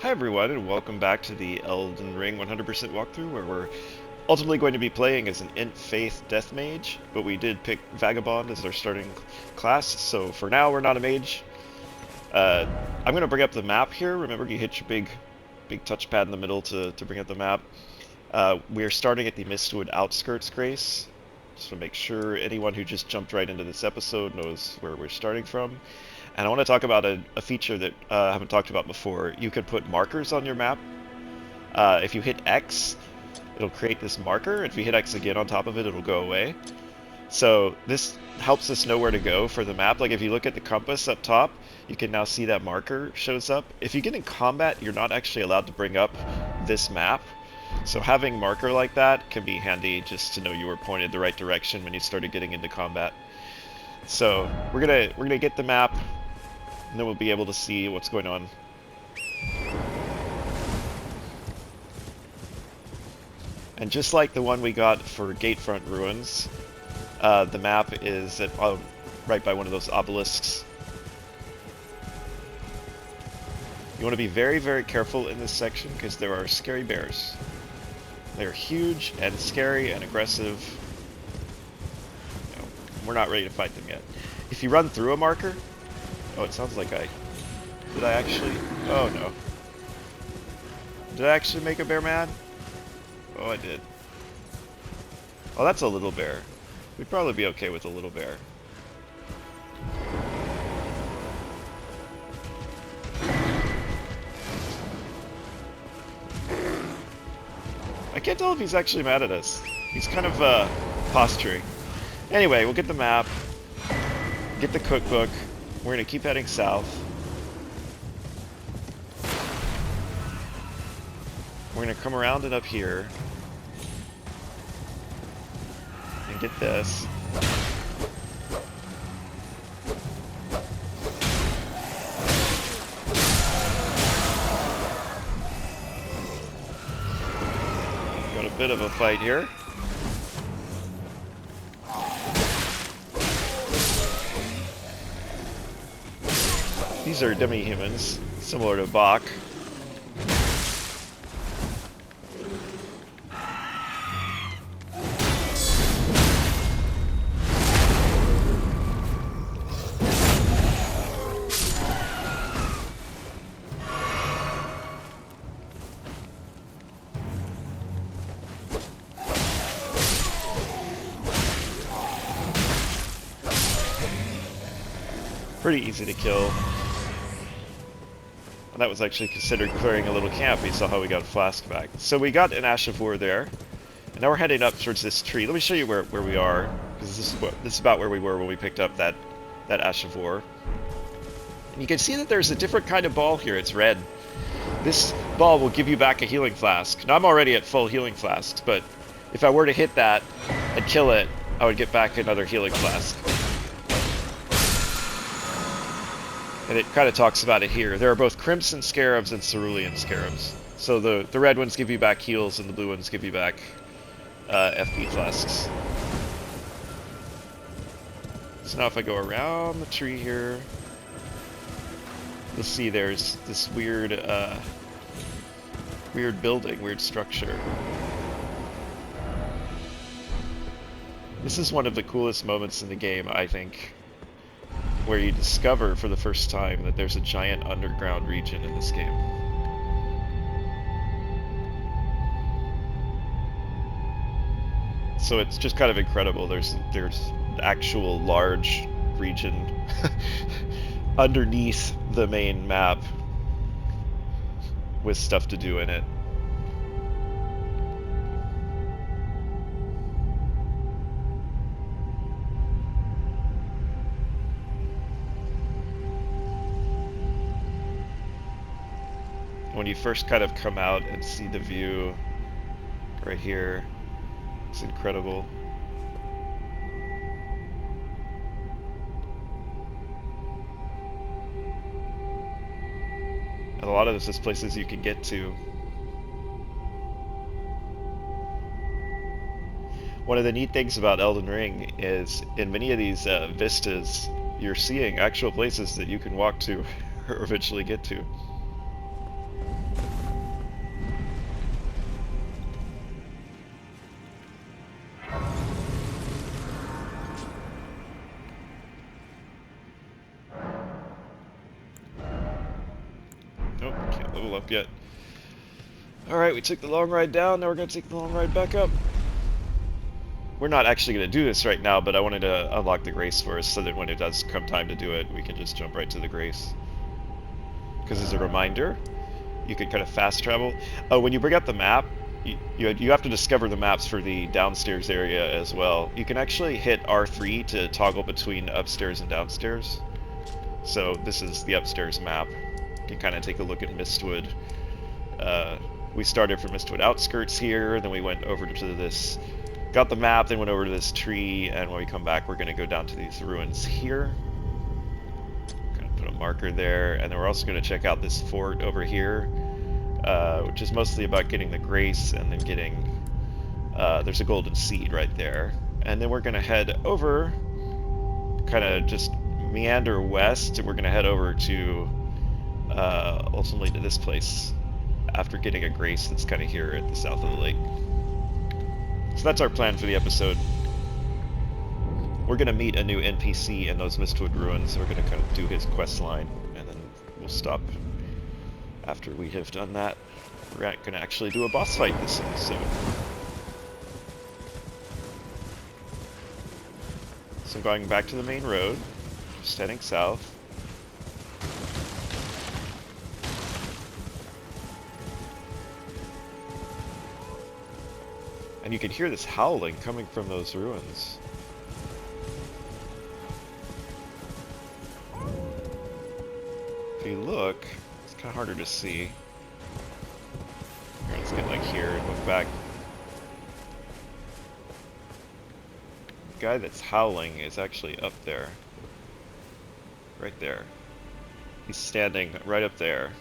Hi everyone, and welcome back to the Elden Ring 100% walkthrough, where we're ultimately going to be playing as an Int Faith Death Mage, but we did pick Vagabond as our starting class, so for now we're not a mage. I'm going to bring up the map here. Remember, you hit your big touchpad in the middle to bring up the map. We're starting at the Mistwood Outskirts Grace, just to make sure anyone who just jumped right into this episode knows where we're starting from. And I want to talk about a feature that I haven't talked about before. You can put markers on your map. If you hit X, it'll create this marker. If you hit X again on top of it, it'll go away. So this helps us know where to go for the map. Like if you look at the compass up top, you can now see that marker shows up. If you get in combat, you're not actually allowed to bring up this map. So having marker like that can be handy just to know you were pointed the right direction when you started getting into combat. So we're gonna get the map, and then we'll be able to see what's going on. And just like the one we got for Gatefront Ruins, the map is at, right by one of those obelisks. You want to be very, very careful in this section because there are scary bears. They're huge and scary and aggressive. No, we're not ready to fight them yet. If you run through a marker... Oh, it sounds like Did I actually... Oh, no. Did I actually make a bear mad? Oh, I did. Oh, that's a little bear. We'd probably be okay with a little bear. I can't tell if he's actually mad at us. He's kind of, posturing. Anyway, we'll get the map. Get the cookbook. We're gonna keep heading south. We're gonna come around and up here. And get this. Got a bit of a fight here. These are demi-humans, similar to Bach. Pretty easy to kill. And that was actually considered clearing a little camp. You saw how we got a flask back. So we got an Ash of War there. And now we're heading up towards this tree. Let me show you where we are. Because this is about where we were when we picked up that Ash of War. And you can see that there's a different kind of ball here. It's red. This ball will give you back a healing flask. Now I'm already at full healing flasks, but if I were to hit that and kill it, I would get back another healing flask. And it kind of talks about it here. There are both Crimson Scarabs and Cerulean Scarabs. So the red ones give you back heals, and the blue ones give you back FP flasks. So now if I go around the tree here, you'll see there's this weird building, weird structure. This is one of the coolest moments in the game, I think, where you discover for the first time that there's a giant underground region in this game. So it's just kind of incredible. There's actual large region underneath the main map with stuff to do in it. When you first kind of come out and see the view right here, it's incredible. And a lot of this is places you can get to. One of the neat things about Elden Ring is in many of these vistas, you're seeing actual places that you can walk to or eventually get to. Nope, can't level up yet. Alright, we took the long ride down, now we're going to take the long ride back up. We're not actually going to do this right now, but I wanted to unlock the Grace first, so that when it does come time to do it, we can just jump right to the Grace. Because as a reminder, you can kind of fast travel. Oh, when you bring up the map, you have to discover the maps for the downstairs area as well. You can actually hit R3 to toggle between upstairs and downstairs. So this is the upstairs map. You can kind of take a look at Mistwood. We started from Mistwood Outskirts here, then we went over to this, got the map, then went over to this tree, and when we come back we're going to go down to these ruins here. Going to put a marker there, and then we're also going to check out this fort over here, which is mostly about getting the Grace, and then getting, there's a golden seed right there. And then we're going to head over, kind of just meander west, and we're going to head over to, ultimately to this place, after getting a Grace that's kind of here at the south of the lake. So that's our plan for the episode. We're going to meet a new NPC in those Mistwood ruins. We're going to kind of do his quest line, and then we'll stop after we have done that. We're going to actually do a boss fight this episode. So I'm going back to the main road, just heading south. And you can hear this howling coming from those ruins. If you look, it's kind of harder to see. Here, let's get like here and look back. The guy that's howling is actually up there. Right there. He's standing right up there.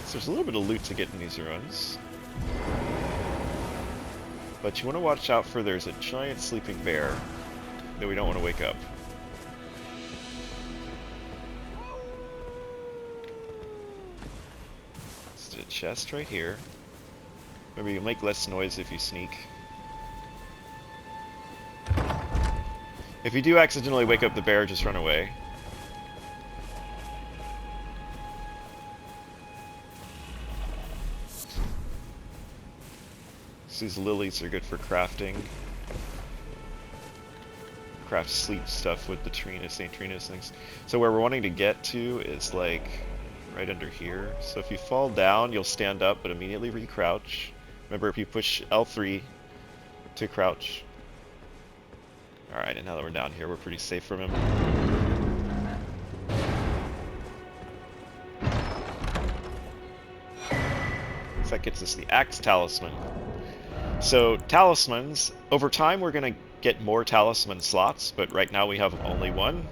So there's a little bit of loot to get in these ruins. But you want to watch out for, there's a giant sleeping bear that we don't want to wake up. There's a chest right here. Remember, you'll make less noise if you sneak. If you do accidentally wake up the bear, just run away. These lilies are good for crafting. Craft sleep stuff with the Trina, St. Trina's things. So where we're wanting to get to is like right under here. So if you fall down, you'll stand up, but immediately re-crouch. Remember, if you push L3 to crouch. Alright, and now that we're down here, we're pretty safe from him. So that gets us the Axe Talisman. So, talismans, over time we're going to get more talisman slots, but right now we have only one.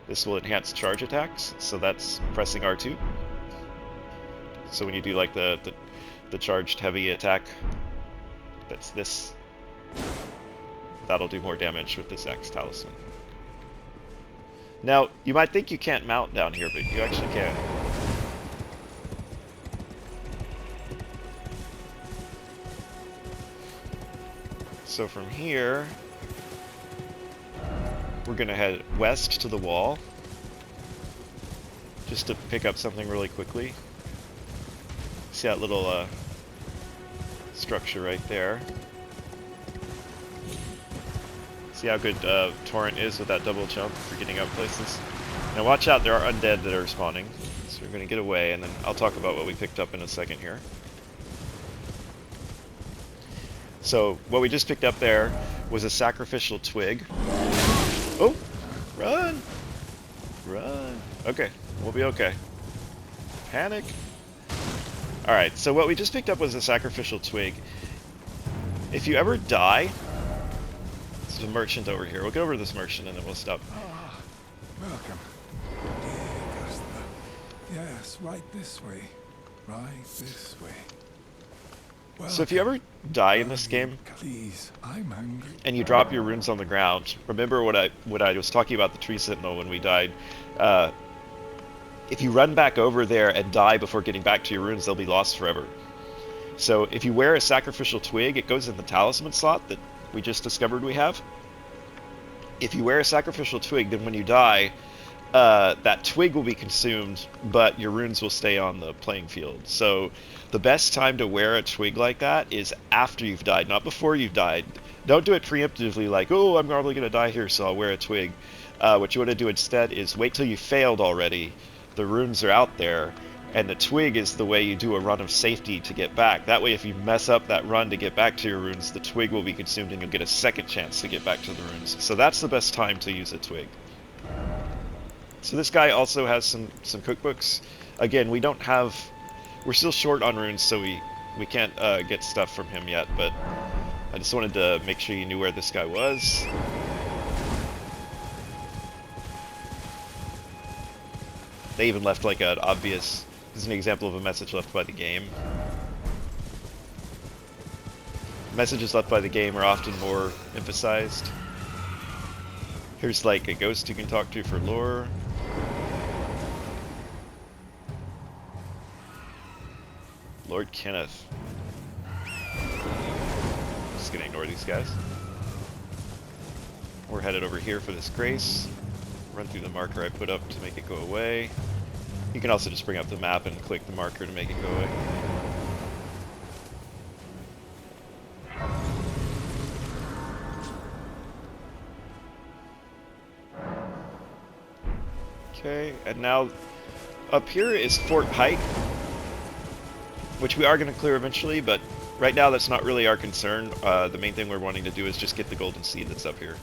This will enhance charge attacks, so that's pressing R2. So when you do like the charged heavy attack, that's this. That'll do more damage with this Axe Talisman. Now, you might think you can't mount down here, but you actually can. So from here, we're going to head west to the wall, just to pick up something really quickly. See that little structure right there. See how good Torrent is with that double jump for getting up places. Now watch out, there are undead that are spawning. So we're going to get away, and then I'll talk about what we picked up in a second here. So, what we just picked up there was a Sacrificial Twig. Oh! Run! Run! Okay, we'll be okay. Panic! Alright, so what we just picked up was a Sacrificial Twig. If you ever die... There's a merchant over here. We'll go over to this merchant and then we'll stop. Ah, welcome. Yes, right this way. Right this way. So if you ever die in this game, please, I'm hungry, and you drop your runes on the ground, remember what I was talking about the Tree Sentinel when we died. If you run back over there and die before getting back to your runes, they'll be lost forever. So if you wear a Sacrificial Twig, it goes in the Talisman slot that we just discovered we have. If you wear a Sacrificial Twig, then when you die, that twig will be consumed, but your runes will stay on the playing field. So the best time to wear a twig like that is after you've died, not before you've died. Don't do it preemptively like, oh, I'm probably going to die here, so I'll wear a twig. What you want to do instead is wait till you failed already. The runes are out there, and the twig is the way you do a run of safety to get back. That way, if you mess up that run to get back to your runes, the twig will be consumed and you'll get a second chance to get back to the runes. So that's the best time to use a twig. So this guy also has some cookbooks. Again, we're still short on runes, so we can't get stuff from him yet, but I just wanted to make sure you knew where this guy was. They even left like an obvious, this is an example of a message left by the game. Messages left by the game are often more emphasized. Here's like a ghost you can talk to for lore. Lord Kenneth. Just gonna ignore these guys. We're headed over here for this grace. Run through the marker I put up to make it go away. You can also just bring up the map and click the marker to make it go away. Okay, and now up here is Fort Haight, which we are going to clear eventually, but right now that's not really our concern. The main thing we're wanting to do is just get the golden seed that's up here.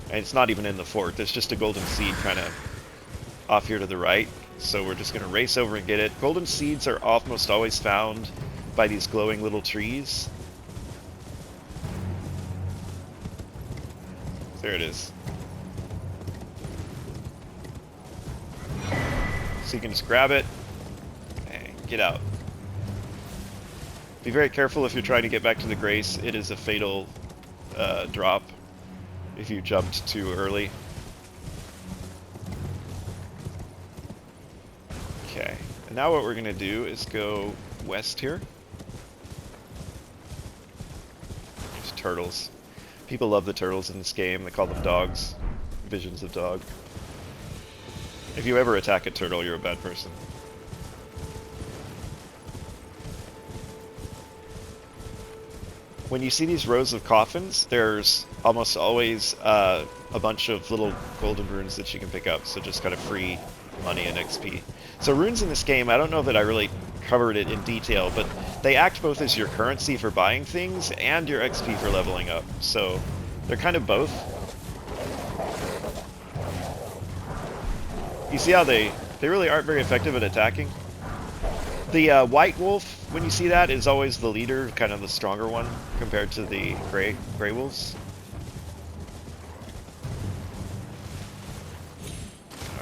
And it's not even in the fort, there's just a golden seed kind of off here to the right. So we're just going to race over and get it. Golden seeds are almost always found by these glowing little trees. There it is. So you can just grab it and get out. Be very careful if you're trying to get back to the Grace. It is a fatal drop if you jumped too early. Okay, and now what we're going to do is go west here. There's turtles. People love the turtles in this game. They call them dogs. Visions of dog. If you ever attack a turtle, you're a bad person. When you see these rows of coffins, there's almost always a bunch of little golden runes that you can pick up, so just kind of free money and XP. So runes in this game, I don't know that I really covered it in detail, but they act both as your currency for buying things and your XP for leveling up. So they're kind of both. You see how they really aren't very effective at attacking? The white wolf, when you see that, is always the leader, kind of the stronger one, compared to the gray wolves.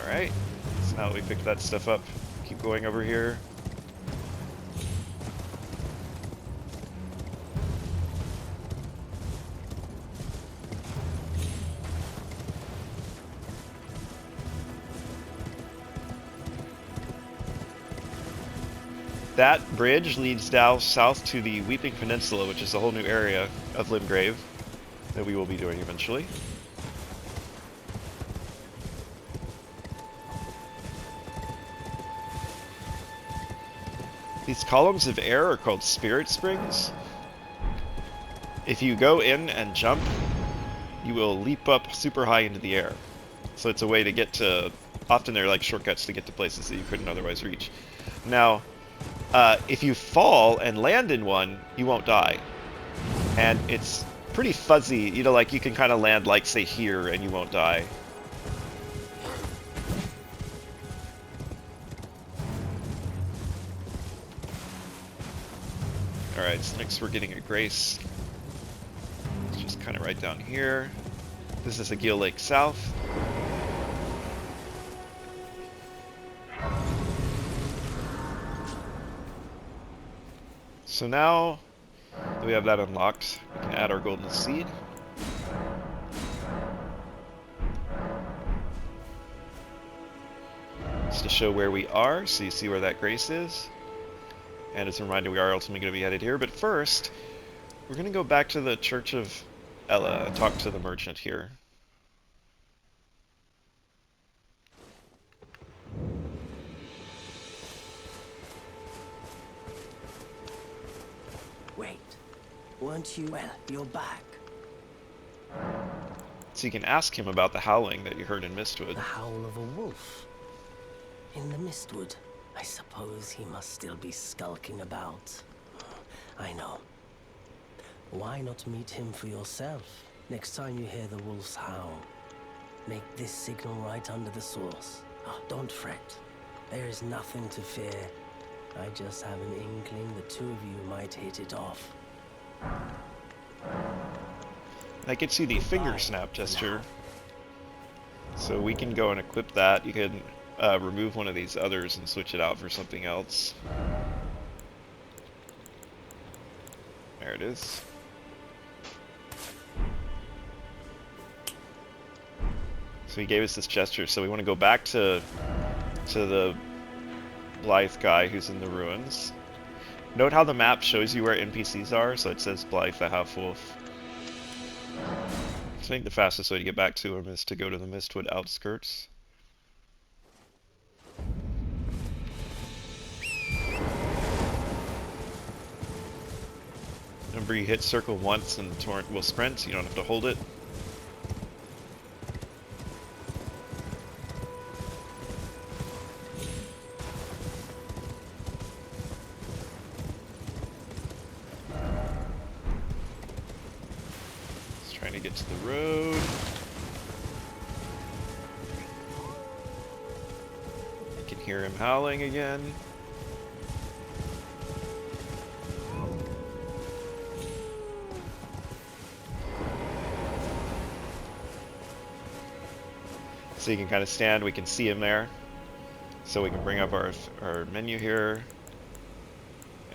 Alright, so now that we picked that stuff up, keep going over here. That bridge leads down south to the Weeping Peninsula, which is a whole new area of Limgrave that we will be doing eventually. These columns of air are called Spirit Springs. If you go in and jump, you will leap up super high into the air. So it's a way to get to... Often they're like shortcuts to get to places that you couldn't otherwise reach. Now, if you fall and land in one, you won't die. And it's pretty fuzzy, you know, like you can kind of land like, say, here, and you won't die. Alright, so next we're getting a Grace. It's just kind of right down here. This is Agheel Lake South. So now that we have that unlocked, we can add our golden seed. Just to show where we are, so you see where that Grace is. And as a reminder, we are ultimately going to be headed here. But first, we're going to go back to the Church of Ella and talk to the merchant here. weren't you? Well, you're back. So you can ask him about the howling that you heard in Mistwood. The howl of a wolf. In the Mistwood. I suppose he must still be skulking about. I know. Why not meet him for yourself? Next time you hear the wolf's howl, make this signal right under the source. Oh, don't fret. There is nothing to fear. I just have an inkling the two of you might hit it off. That gets you the finger snap gesture. So we can go and equip that. You can remove one of these others and switch it out for something else. There it is. So he gave us this gesture. So we want to go back to the Blaidd guy who's in the ruins. Note how the map shows you where NPCs are. So it says Blaidd the half-wolf. I think the fastest way to get back to him is to go to the Mistwood Outskirts. Remember, you hit circle once and the torrent will sprint, you don't have to hold it. Just trying to get to the road. You can hear him howling again. So you can kind of stand, we can see him there. So we can bring up our menu here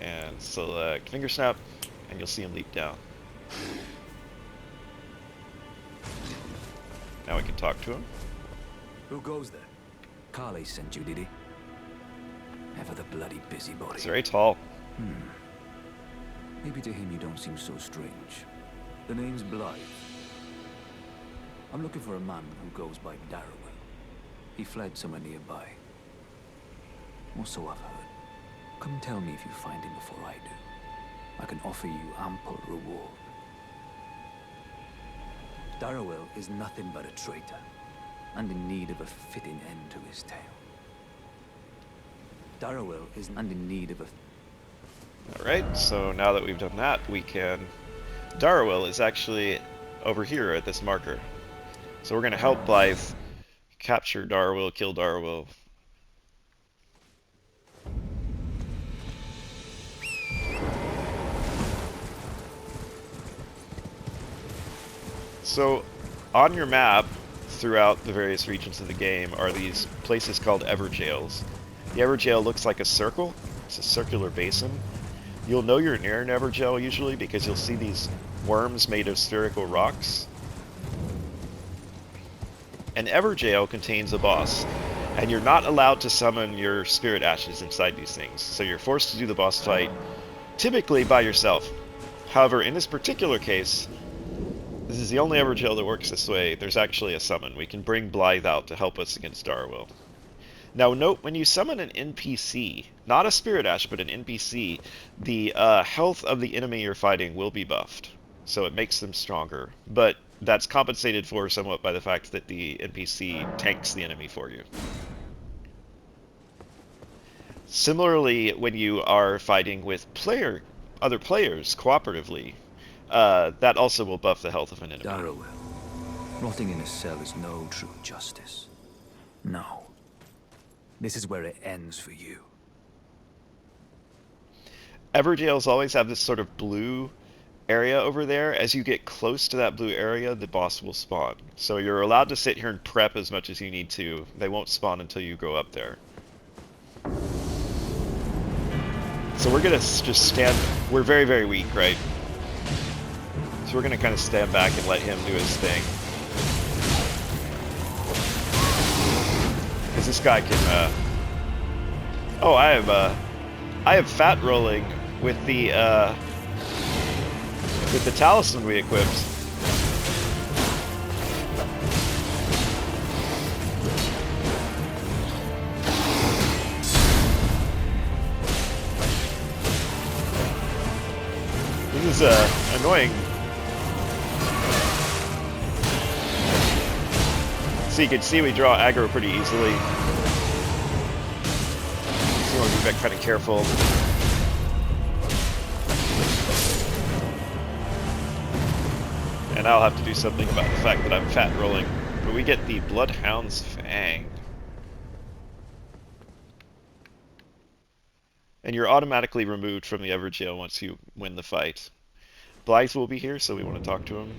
and select finger snap, and you'll see him leap down. Now we can talk to him. Who goes there? Carly sent you, did he? Ever the bloody busybody. He's very tall. Maybe to him you don't seem so strange. The name's Blaidd. I'm looking for a man who goes by Darriwil. He fled somewhere nearby. Or so I've heard. Come tell me if you find him before I do. I can offer you ample reward. Darriwil is nothing but a traitor, and in need of a fitting end to his tale. Darriwil is in need of a... Alright, so now that we've done that, we can... Darriwil is actually over here at this marker. So we're going to help Blaidd capture Darriwil, kill Darriwil. So on your map, throughout the various regions of the game, are these places called Evergaols. The Evergaol looks like a circle. It's a circular basin. You'll know you're near an Evergaol usually because you'll see these worms made of spherical rocks. An Evergaol contains a boss, and you're not allowed to summon your spirit ashes inside these things, so you're forced to do the boss fight, typically by yourself. However, in this particular case, this is the only Evergaol that works this way. There's actually a summon. We can bring Blaidd out to help us against Darriwil. Now note, when you summon an NPC, not a spirit ash, but an NPC, the health of the enemy you're fighting will be buffed, so it makes them stronger. But that's compensated for somewhat by the fact that the NPC tanks the enemy for you. Similarly, when you are fighting with other players cooperatively, that also will buff the health of an enemy. Darriwil. Rotting in a cell is no true justice. No. This is where it ends for you. Evergaols always have this sort of blue area over there. As you get close to that blue area, the boss will spawn. So you're allowed to sit here and prep as much as you need to. They won't spawn until you go up there. So we're gonna just stand... We're very, very weak, right? So we're gonna kind of stand back and let him do his thing. Because this guy can... Oh, I have fat rolling with the Talisman we equipped. This is annoying. So you can see we draw aggro pretty easily. So you want to be kind of careful. And I'll have to do something about the fact that I'm fat rolling. But we get the Bloodhound's Fang. And you're automatically removed from the Evergaol once you win the fight. Blaidd will be here, so we want to talk to him.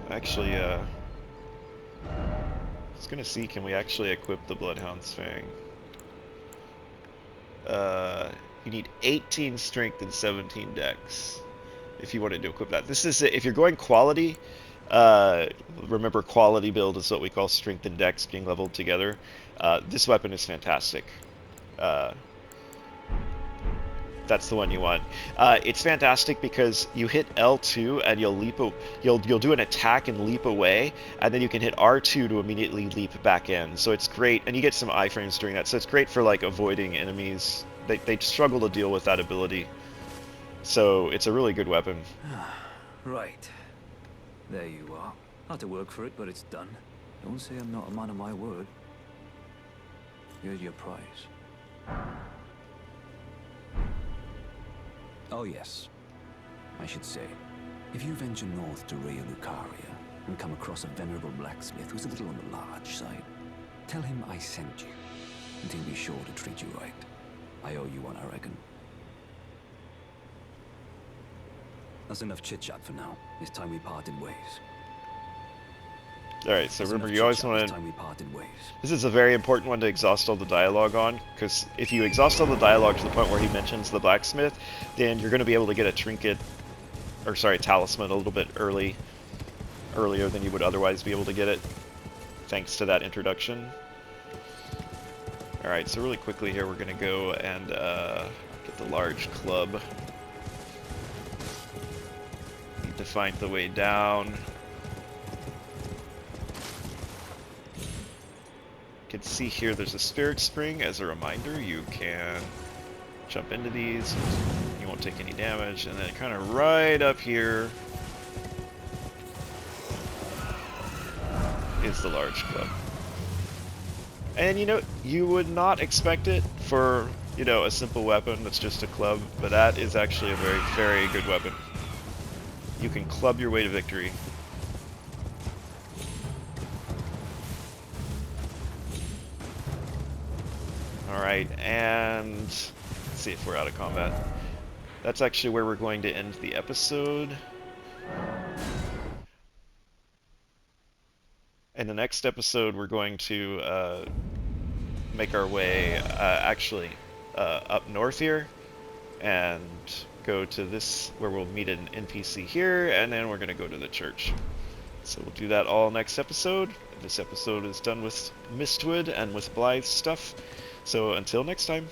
Actually, I was gonna see, can we actually equip the Bloodhound's Fang? You need 18 strength and 17 dex if you wanted to equip that. This is, if you're going quality, remember quality build is what we call strength and dex being leveled together. This weapon is fantastic. That's the one you want. It's fantastic because you hit L2 and you'll leap. You'll do an attack and leap away, and then you can hit R2 to immediately leap back in. So it's great, and you get some iframes during that. So it's great for like avoiding enemies. They struggle to deal with that ability. So it's a really good weapon. Right. There you are. Had to work for it, but it's done. Don't say I'm not a man of my word. Here's your prize. Oh yes, I should say, if you venture north to Rea Lucaria and come across a venerable blacksmith who's a little on the large side, tell him I sent you, and he'll be sure to treat you right. I owe you one, I reckon. That's enough chit-chat for now. It's time we parted ways. Alright, so remember, you always want to... This is a very important one to exhaust all the dialogue on, because if you exhaust all the dialogue to the point where he mentions the blacksmith, then you're going to be able to get a trinket, or sorry, talisman a little bit earlier than you would otherwise be able to get it, thanks to that introduction. Alright, so really quickly here we're going to go and get the large club. Need to find the way down. You can see here there's a spirit spring. As a reminder, you can jump into these, you won't take any damage, and then kind of right up here is the large club. And you know, you would not expect it for, you know, a simple weapon that's just a club, but that is actually a very, very good weapon. You can club your way to victory. Alright, and let's see if we're out of combat. That's actually where we're going to end the episode. In the next episode, we're going to make our way up north here and go to this, where we'll meet an NPC here, and then we're going to go to the church. So we'll do that all next episode. This episode is done with Mistwood and with Blaidd's stuff. So until next time.